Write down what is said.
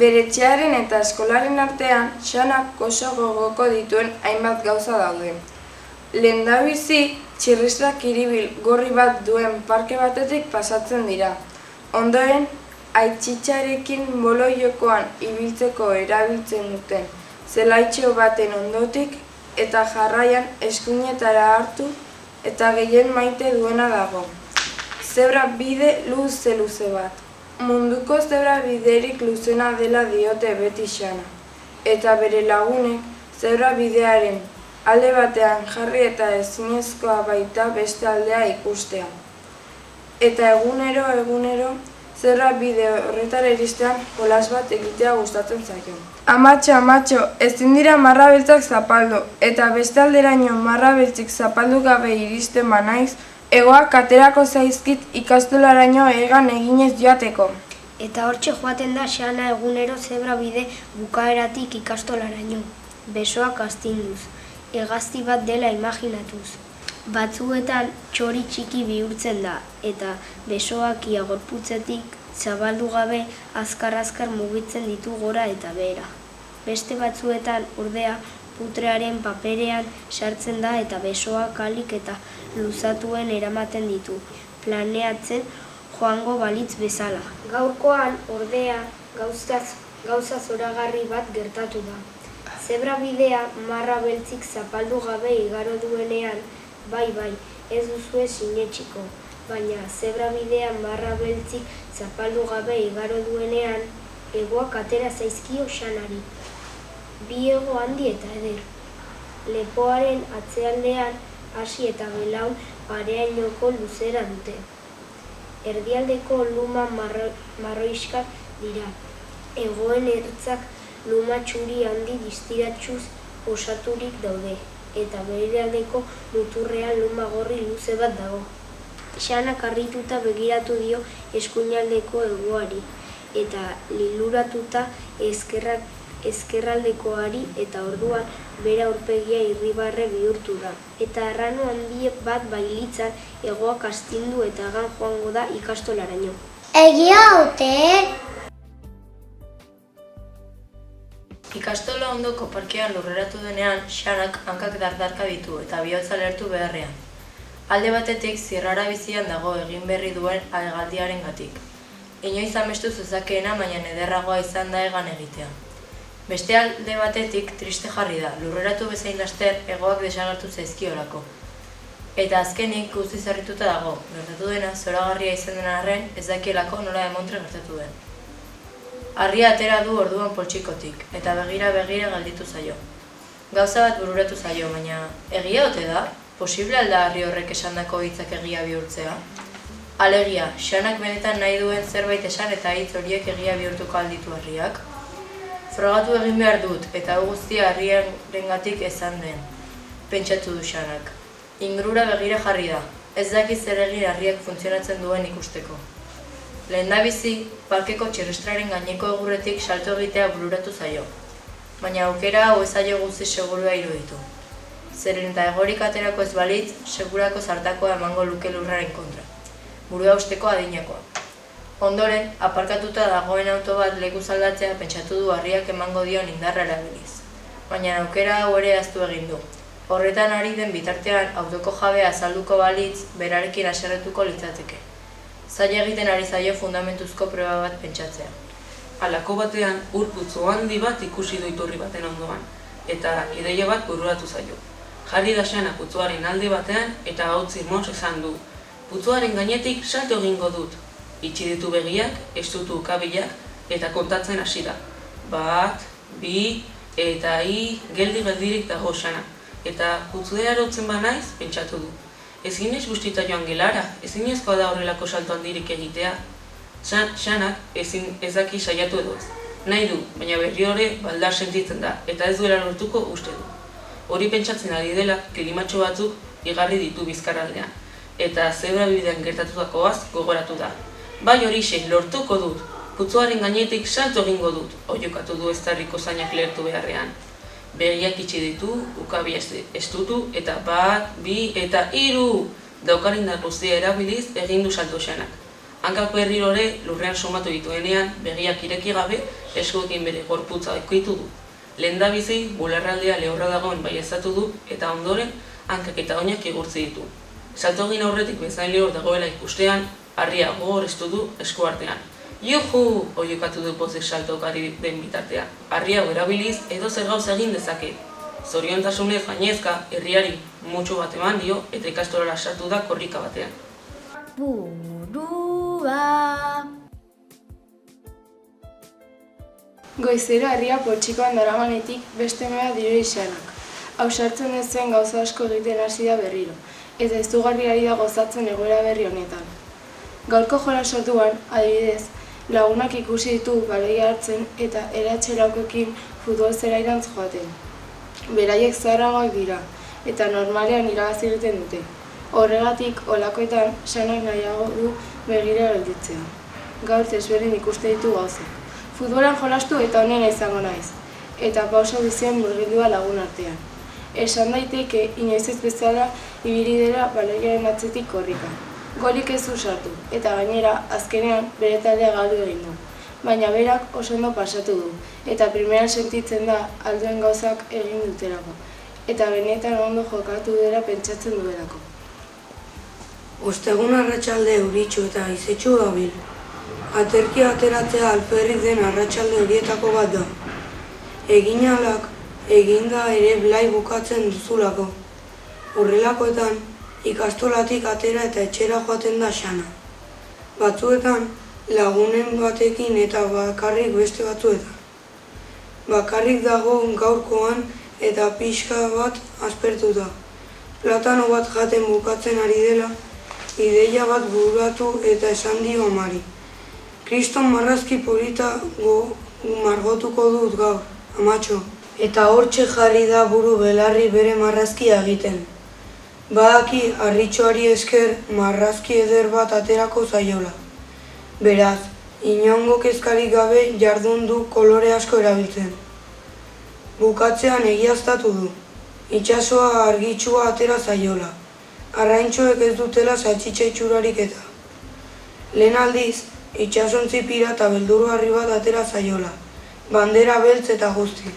Bere etxearen eta eskolaren artean, Xanak oso gogoko dituen hainbat gauza daude. Lehendabizi, txirristak hiribil gorri bat duen parke batetik pasatzen dira. Ondoren, aititxarekin bolo-jokoan ibiltzeko erabiltzen duten zelaitxo baten ondotik eta jarraian eskuinetara hartu eta gehien maite duena dago. Zebra bide luze bat. Munduko zebra biderik luzena dela diote beti Xana. Eta bere lagunek zebra bidearen alde batean jarri eta ezinezkoa baita beste aldea ikustea. Eta egunero, zebra bide horretara iristean jolas bat egitea gustatzen zaio. Amatxo, ezin dira marra beltzak zapaldu, eta beste alderaino marra beltzik zapaldu gabe iristen banaiz, hegoak aterako zaizkit ikastolaraino egan eginez joateko. Eta hortxe joaten da Xana egunero zebra bide bukaeratik ikastolaraino. Besoak astinduz, hegazti bat dela imaginatuz. Batzuetan txori txiki bihurtzen da, eta besoak ia gorputzetik zabaldu gabe azkar mugitzen ditu gora eta behera. Beste batzuetan ordea putrearen paperean sartzen da eta besoak alik eta luzatuen eramaten ditu, planeatzen joango balitz bezala. Gaurkoan ordea gauza zoragarri bat gertatu da. Zebra bidea marra beltzik zapaldu gabe igaro duenean, bai, ez duzue sinetsiko, baina zebra bidea marra beltzik zapaldu gabe igaro duenean, hegoak atera zaizkio Xanari. Bi hego handi eta eder. Lepoaren atzealdean hasi eta belaun pareainoko luzera dute. Erdialdeko luma marroiskak dira. Hegoen ertzak luma txuri handi distiratsuz osaturik daude, eta berealdeko muturrean luma gorri luze bat dago. Xanak harrituta begiratu dio eskuinaldeko hegoari, eta liluratuta ezkerraldekoari, eta orduan bere aurpegia irribarre bihurtu da. Eta arrano handi bat bailitzan hegoak astindu eta egan joango da ikastolaraino. Egia ote? Ikastola ondoko parkean lurreratu denean, Xanak hankak dardarka ditu eta bihotza lehertu beharrean. Alde batetik zirrara bizian dago egin berri duen hegaldiarengatik. Inoiz amestu zezakeena, baina ederragoa izan da egan egitea. Beste alde batetik triste jarri da, lurreratu bezain laster hegoak desagertu zaizkiolako. Eta azkenik guztiz harrituta dago, gertatu dena zoragarria izan den arren ez dakielako nola demontre gertatu den. Harria atera du orduan poltsikotik, eta begira gelditu zaio. Gauza bat bururatu zaio, baina egia ote da? Posible alda harri horrek esandako hitzak egia bihurtzea? Alegia, Xanak benetan nahi duen zerbait esan eta hitz horiek egia bihurtuko alditu harriak? Frogatu egin behar dut, eta hau guztia harriarengatik esan den, pentsatu du Xanak. Ingurura begira jarri da, ez daki zer egin harriak funtzionatzen duen ikusteko. Lehendabizi, parkeko txirristraren gaineko egurretik salto egitea bururatu zaio, baina aukera hau ez zaio guzti segurua iruditu. Zeren eta egorik aterako ez balitz, segurako zartakoa emango luke lurraren kontra, burua usteko adinakoa. Ondoren, aparkatuta dagoen auto bat lekuz aldatzea pentsatu du harriak emango dion indarra erabiliz. Baina aukera hau ere ahaztu egin du. Horretan ari den bitartean autoko jabea azalduko balitz berarekin haserretuko litzateke. Zaila egiten ari zaio fundamentuzko proba bat pentsatzea. Halako batean ur putzu handi bat ikusi du iturri baten ondoan, eta ideia bat bururatu zaio. Jarri da Xana putzuaren alde batean eta gautz irmoz esan du. Putzuaren gainetik salto egingo dut. Itxi ditu begiak, estutu ukabilak eta kontatzen hasi da. 1, 2, eta geldirik dago Xana. Eta putzudea arautzen banaiz, pentsatu du. Ezinez guztita joan gelara, ezinezkoa da horrelako salto handirik egitea. Xanak ez daki saiatu edo ez. Nahi du, baina berri hori baldar sentitzen da, eta ez duela lortuko uste du. Hori pentsatzen ari dela, kilimatxo batzuk igarri ditu bizkarraldean, eta zebra bidean gertatutakoaz gogoratu da. Bai horixe, lortuko dut, putzuaren gainetik salto egingo dut, oiokatu du eztarriko zainak lehertu beharrean. Begiak itxi ditu, ukabia estutu, eta 1, 2, eta 3! Daukar indar guztia erabiliz egin du salto Xanak. Hankak berriro ere lurrean somatu dituenean, begiak ireki gabe, eskuekin bere gorputza ekoitu du. Lehendabizi, bularraldea lehorra dagoen baieztatu du eta ondoren hankak eta oinak igurtzi ditu. Salto egin aurretik bezain lehor dagoela ikustean, harria gogoreztu du esku artean. Juhu! Oiukatu du pozik saltokari den bitartean. Harria erabiliz edo zer gauza egin dezake. Zoriontasunez gainezka, herriari mutxu bat eman dio eta ikastolara sartu da korrika batean. Burua. Goizero herria poltsikoan daramanetik beste mea dirudi Xanak. Ausartzen ez zuen gauza asko egiten hasi da berriro, eta izugarri ari da gozatzen egoera berri honetan. Gaurko jolas orduan, adibidez, lagunak ikusi ditu baloia hartzen eta eratxeraukekin futbol zelairantz joaten. Beraiek zaharragoak dira, eta normalean irabazi egiten dute. Horregatik, olakoetan, Xanak nahiago du begira gelditzea. Gaur desberdin ikuste ditu gauzak. Futbolan jolastu eta honena izango naiz, eta pausa bizian murgildua lagun artean. Esan daiteke, inoiz ez bezala ibili dela baloiaren atzetik korrika. Golik ez du sartu, eta gainera, azkenean, bere taldea galdu egin du. Baina berak oso ondo pasatu du, eta primeran sentitzen da alduen gauzak egin dutelako, eta benetan ondo jokatu dela pentsatzen duelako. Ostegun arratsalde euritsu eta haizetsu dabil. Aterkia ateratzea alferrik den arratsalde horietako bat da. Eginalak eginda ere blai bukatzen duzulako. Horrelakoetan, ikastolatik atera eta etxera joaten da Xana. Batzuetan, lagunen batekin eta bakarrik beste batzuetan. Bakarrik dago gaurkoan eta pixka bat aspertuta. Platano bat jaten bukatzen ari dela, ideia bat bururatu eta esan dio amari. Kriston marrazki polita margotuko dut gaur, amatxo. Eta hortxe jarri da buru belarri bere marrazkia egiten. Badaki harritxoari esker marrazki eder bat aterako zaiola. Beraz, inongo kezkarik gabe jardun du kolore asko erabiltzen. Bukatzean egiaztatu du. Itsasoa argitsua atera zaiola. Arraintxoek ez dutela saltxitxa itxurarik eta. Lehen aldiz, itsasontzi pirata beldurgarri bat atera zaiola. Bandera beltz eta guzti.